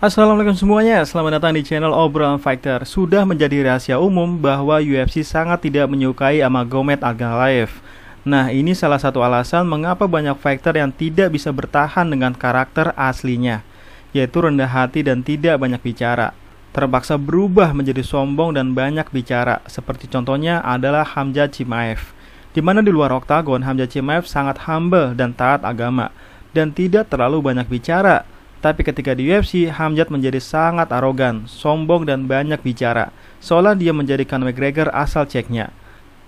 Assalamualaikum semuanya, selamat datang di channel Obrolan Fighter. Sudah menjadi rahasia umum bahwa UFC sangat tidak menyukai Magomed Ankalaev. Nah, ini salah satu alasan mengapa banyak fighter yang tidak bisa bertahan dengan karakter aslinya, yaitu rendah hati dan tidak banyak bicara. Terpaksa berubah menjadi sombong dan banyak bicara, seperti contohnya adalah Khamzat Chimaev, di mana di luar oktagon Khamzat Chimaev sangat humble dan taat agama, dan tidak terlalu banyak bicara. Tapi ketika di UFC, Khamzat menjadi sangat arogan, sombong dan banyak bicara, seolah dia menjadi Conor McGregor asal ceknya.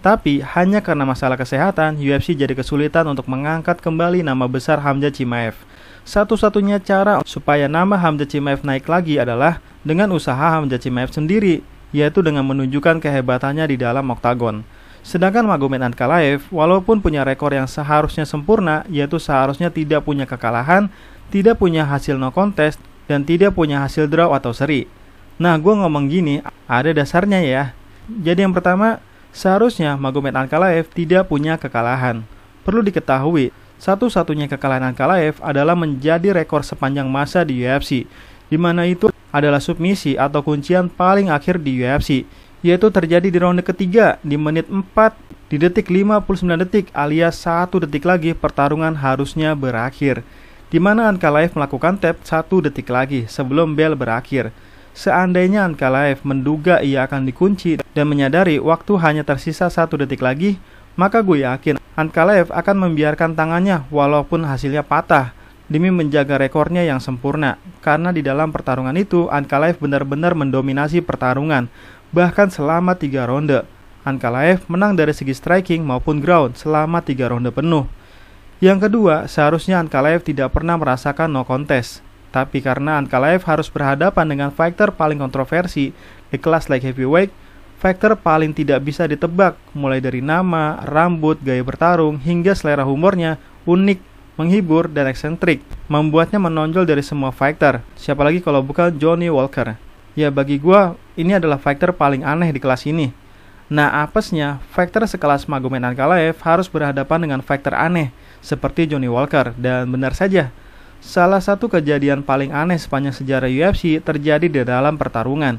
Tapi hanya karena masalah kesehatan, UFC jadi kesulitan untuk mengangkat kembali nama besar Khamzat Chimaev. Satu-satunya cara supaya nama Khamzat Chimaev naik lagi adalah dengan usaha Khamzat Chimaev sendiri, yaitu dengan menunjukkan kehebatannya di dalam oktagon. Sedangkan Magomed Ankalaev, walaupun punya rekor yang seharusnya sempurna, yaitu seharusnya tidak punya kekalahan, tidak punya hasil no contest, dan tidak punya hasil draw atau seri. Nah, gue ngomong gini, ada dasarnya ya. Jadi yang pertama, seharusnya Magomed Ankalaev tidak punya kekalahan. Perlu diketahui, satu-satunya kekalahan Ankalaev adalah menjadi rekor sepanjang masa di UFC, di mana itu adalah submisi atau kuncian paling akhir di UFC, yaitu terjadi di ronde ketiga di menit 4 di detik 59 detik alias 1 detik lagi pertarungan harusnya berakhir, di mana Ankalaev melakukan tap 1 detik lagi sebelum bel berakhir. Seandainya Ankalaev menduga ia akan dikunci dan menyadari waktu hanya tersisa 1 detik lagi, maka gue yakin Ankalaev akan membiarkan tangannya walaupun hasilnya patah demi menjaga rekornya yang sempurna. Karena di dalam pertarungan itu Ankalaev benar-benar mendominasi pertarungan, bahkan selama 3 ronde. Ankalaev menang dari segi striking maupun ground selama 3 ronde penuh. Yang kedua, seharusnya Ankalaev tidak pernah merasakan no contest. Tapi karena Ankalaev harus berhadapan dengan fighter paling kontroversi di kelas light heavyweight, fighter paling tidak bisa ditebak, mulai dari nama, rambut, gaya bertarung, hingga selera humornya unik, menghibur, dan eksentrik, membuatnya menonjol dari semua fighter. Siapa lagi kalau bukan Johnny Walker. Ya, bagi gua, ini adalah fighter paling aneh di kelas ini. Nah, apesnya, fighter sekelas Magomed Ankalaev harus berhadapan dengan fighter aneh seperti Johnny Walker. Dan benar saja, salah satu kejadian paling aneh sepanjang sejarah UFC terjadi di dalam pertarungan,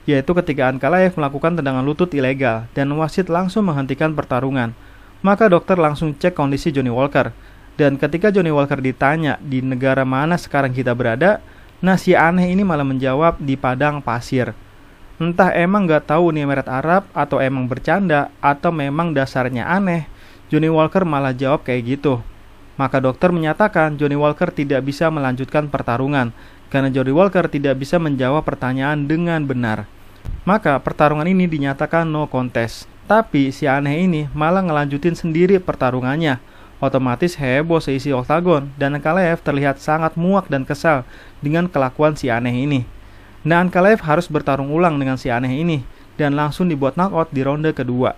yaitu ketika Ankalaev melakukan tendangan lutut ilegal dan wasit langsung menghentikan pertarungan. Maka dokter langsung cek kondisi Johnny Walker, dan ketika Johnny Walker ditanya di negara mana sekarang kita berada, nah si aneh ini malah menjawab di padang pasir. Entah emang gak tahu Uni Emirat Arab, atau emang bercanda, atau memang dasarnya aneh, Johnny Walker malah jawab kayak gitu. Maka dokter menyatakan Johnny Walker tidak bisa melanjutkan pertarungan, karena Johnny Walker tidak bisa menjawab pertanyaan dengan benar. Maka pertarungan ini dinyatakan no contest. Tapi si aneh ini malah ngelanjutin sendiri pertarungannya. Otomatis heboh seisi oktagon, dan Ankalaev terlihat sangat muak dan kesal dengan kelakuan si aneh ini. Nah, Ankalaev harus bertarung ulang dengan si aneh ini, dan langsung dibuat knockout di ronde kedua.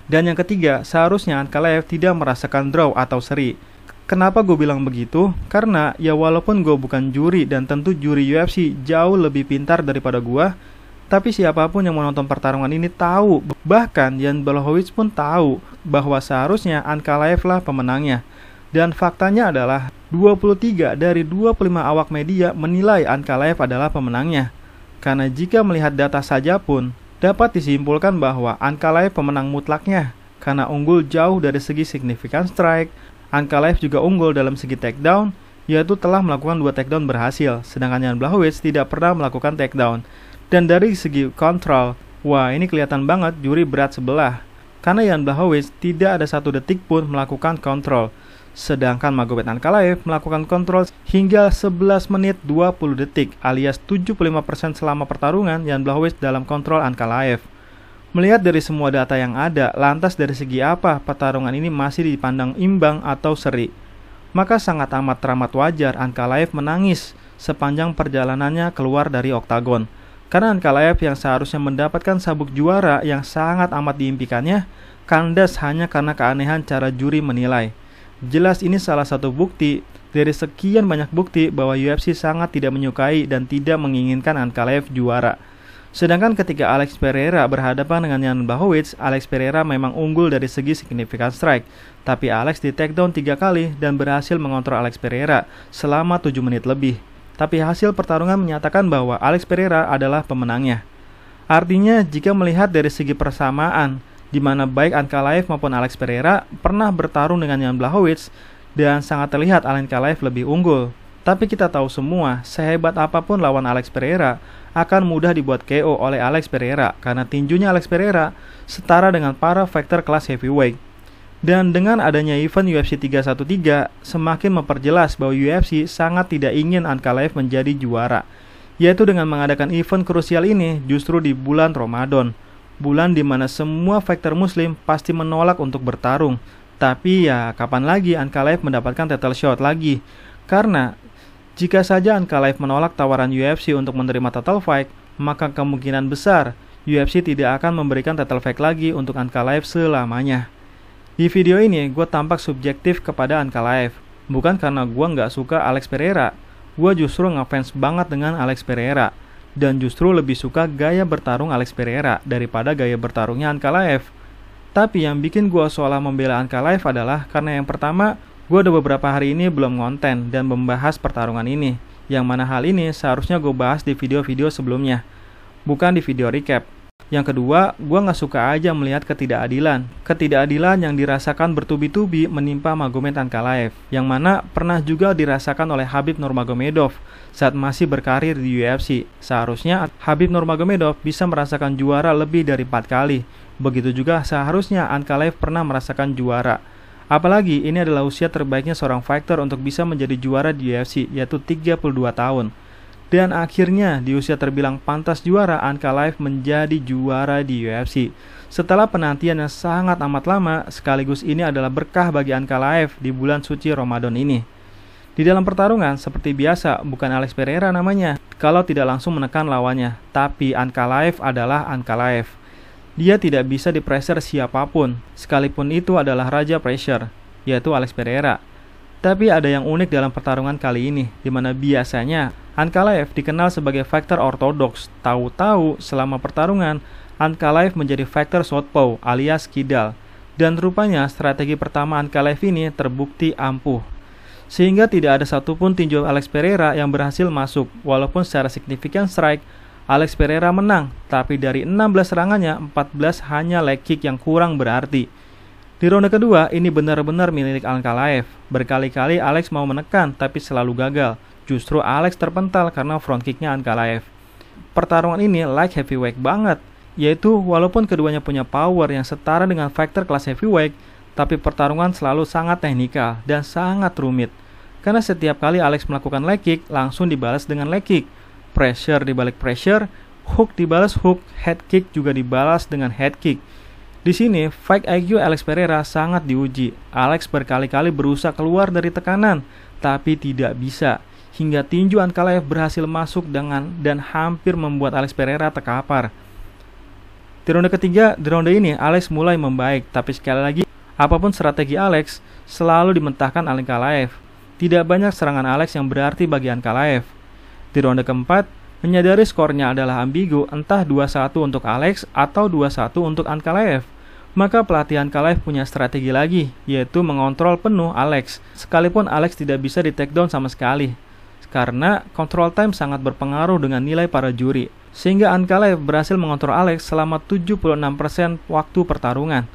Dan yang ketiga, seharusnya Ankalaev tidak merasakan draw atau seri. Kenapa gue bilang begitu? Karena ya walaupun gue bukan juri, dan tentu juri UFC jauh lebih pintar daripada gue, tapi siapapun yang menonton pertarungan ini tahu, bahkan Jan Blachowicz pun tahu bahwa seharusnya Ankalaev lah pemenangnya. Dan faktanya adalah 23 dari 25 awak media menilai Ankalaev adalah pemenangnya. Karena jika melihat data saja pun dapat disimpulkan bahwa Ankalaev pemenang mutlaknya, karena unggul jauh dari segi signifikan strike. Ankalaev juga unggul dalam segi takedown, yaitu telah melakukan 2 takedown berhasil, sedangkan Jan Blachowicz tidak pernah melakukan takedown. Dan dari segi kontrol, wah ini kelihatan banget juri berat sebelah, karena Jan Blachowicz tidak ada 1 detik pun melakukan kontrol, sedangkan Magomed Ankalaev melakukan kontrol hingga 11 menit 20 detik alias 75% selama pertarungan Jan Blachowicz dalam kontrol Ankalaev. Melihat dari semua data yang ada, lantas dari segi apa pertarungan ini masih dipandang imbang atau seri? Maka sangat amat teramat wajar Ankalaev menangis sepanjang perjalanannya keluar dari oktagon. Karena Ankalaev yang seharusnya mendapatkan sabuk juara yang sangat amat diimpikannya, kandas hanya karena keanehan cara juri menilai. Jelas ini salah satu bukti dari sekian banyak bukti bahwa UFC sangat tidak menyukai dan tidak menginginkan Ankalaev juara. Sedangkan ketika Alex Pereira berhadapan dengan Jan Blachowicz, Alex Pereira memang unggul dari segi signifikan strike, tapi Alex di takedown 3 kali dan berhasil mengontrol Alex Pereira selama 7 menit lebih. tapi hasil pertarungan menyatakan bahwa Alex Pereira adalah pemenangnya. Artinya, jika melihat dari segi persamaan, di mana baik Ankalaev maupun Alex Pereira pernah bertarung dengan Jan Blachowicz, dan sangat terlihat Ankalaev lebih unggul. Tapi kita tahu semua, sehebat apapun lawan Alex Pereira, akan mudah dibuat KO oleh Alex Pereira, karena tinjunya Alex Pereira setara dengan para fighter kelas heavyweight. Dan dengan adanya event UFC 313, semakin memperjelas bahwa UFC sangat tidak ingin Ankalaev menjadi juara, yaitu dengan mengadakan event krusial ini justru di bulan Ramadan, bulan di mana semua fighter muslim pasti menolak untuk bertarung. Tapi ya kapan lagi Ankalaev mendapatkan title shot lagi? Karena jika saja Ankalaev menolak tawaran UFC untuk menerima title fight, maka kemungkinan besar UFC tidak akan memberikan title fight lagi untuk Ankalaev selamanya. Di video ini gue tampak subjektif kepada Ankalaev, bukan karena gue nggak suka Alex Pereira. Gue justru ngefans banget dengan Alex Pereira, dan justru lebih suka gaya bertarung Alex Pereira daripada gaya bertarungnya Ankalaev. Tapi yang bikin gue seolah membela Ankalaev adalah karena yang pertama, gue udah beberapa hari ini belum ngonten dan membahas pertarungan ini, yang mana hal ini seharusnya gue bahas di video-video sebelumnya, bukan di video recap. Yang kedua, gue gak suka aja melihat ketidakadilan yang dirasakan bertubi-tubi menimpa Magomed Ankalaev, yang mana pernah juga dirasakan oleh Khabib Nurmagomedov saat masih berkarir di UFC. Seharusnya Khabib Nurmagomedov bisa merasakan juara lebih dari 4 kali. Begitu juga seharusnya Ankalaev pernah merasakan juara. Apalagi ini adalah usia terbaiknya seorang fighter untuk bisa menjadi juara di UFC, yaitu 32 tahun. Dan akhirnya di usia terbilang pantas juara, Ankalaev menjadi juara di UFC. Setelah penantian yang sangat amat lama, sekaligus ini adalah berkah bagi Ankalaev di bulan suci Ramadan ini. Di dalam pertarungan, seperti biasa, bukan Alex Pereira namanya kalau tidak langsung menekan lawannya, tapi Ankalaev adalah Ankalaev. Dia tidak bisa di-pressure siapapun, sekalipun itu adalah raja pressure, yaitu Alex Pereira. Tapi ada yang unik dalam pertarungan kali ini, di mana biasanya Ankalaev dikenal sebagai fighter ortodoks. Tahu-tahu selama pertarungan, Ankalaev menjadi fighter southpaw alias kidal. Dan rupanya strategi pertama Ankalaev ini terbukti ampuh, sehingga tidak ada satupun tinju Alex Pereira yang berhasil masuk. Walaupun secara signifikan strike, Alex Pereira menang, tapi dari 16 serangannya, 14 hanya leg kick yang kurang berarti. Di ronde kedua, ini benar-benar milik Ankalaev. Berkali-kali Alex mau menekan, tapi selalu gagal. Justru Alex terpental karena front kicknya Ankalaev. Pertarungan ini light heavyweight banget, yaitu walaupun keduanya punya power yang setara dengan fighter kelas heavyweight, tapi pertarungan selalu sangat teknikal dan sangat rumit. Karena setiap kali Alex melakukan leg kick, langsung dibalas dengan leg kick. Pressure dibalik pressure, hook dibalas hook, head kick juga dibalas dengan head kick. Di sini, fight IQ Alex Pereira sangat diuji. Alex berkali-kali berusaha keluar dari tekanan, tapi tidak bisa. Hingga tinju Ankalaev berhasil masuk dan hampir membuat Alex Pereira terkapar. Di ronde ketiga, di ronde ini Alex mulai membaik, tapi sekali lagi, apapun strategi Alex, selalu dimentahkan Ankalaev. Tidak banyak serangan Alex yang berarti bagi Ankalaev. Di ronde keempat, menyadari skornya adalah ambigu, entah 2-1 untuk Alex atau 2-1 untuk Ankalaev. Maka pelatih Ankalaev punya strategi lagi, yaitu mengontrol penuh Alex, sekalipun Alex tidak bisa di takedown sama sekali. Karena control time sangat berpengaruh dengan nilai para juri, sehingga Ankalaev berhasil mengontrol Alex selama 76% waktu pertarungan.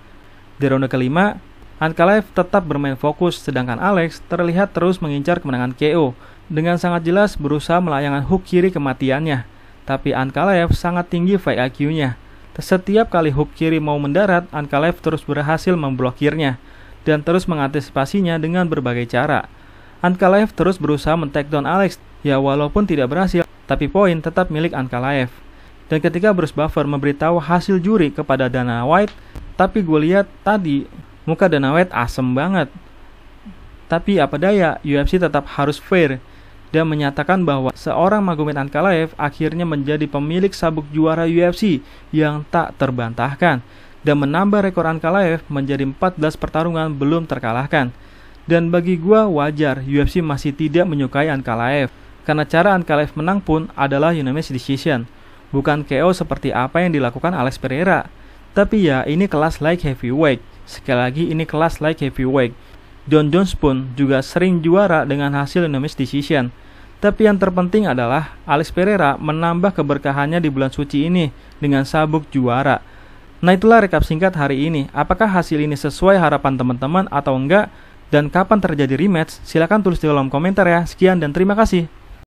Di ronde kelima, Ankalaev tetap bermain fokus, sedangkan Alex terlihat terus mengincar kemenangan KO, dengan sangat jelas berusaha melayangkan hook kiri kematiannya. Tapi Ankalaev sangat tinggi fight IQ-nya. Setiap kali hook kiri mau mendarat, Ankalaev terus berhasil memblokirnya, dan terus mengantisipasinya dengan berbagai cara. Ankalaev terus berusaha men-takedown Alex, ya walaupun tidak berhasil, tapi poin tetap milik Ankalaev. Dan ketika Bruce Buffer memberitahu hasil juri kepada Dana White, tapi gue lihat tadi, muka Dana White asem banget. Tapi apa daya, UFC tetap harus fair, dan menyatakan bahwa seorang Magomed Ankalaev akhirnya menjadi pemilik sabuk juara UFC yang tak terbantahkan, dan menambah rekor Ankalaev menjadi 14 pertarungan belum terkalahkan. Dan bagi gua wajar UFC masih tidak menyukai Ankalaev, karena cara Ankalaev menang pun adalah unanimous decision, bukan KO seperti apa yang dilakukan Alex Pereira. Tapi ya ini kelas light heavyweight, sekali lagi ini kelas light heavyweight. Jon Jones pun juga sering juara dengan hasil unanimous decision. Tapi yang terpenting adalah Alex Pereira menambah keberkahannya di bulan suci ini dengan sabuk juara. Nah, itulah rekap singkat hari ini. Apakah hasil ini sesuai harapan teman-teman atau enggak? Dan kapan terjadi rematch? Silahkan tulis di kolom komentar ya. Sekian dan terima kasih.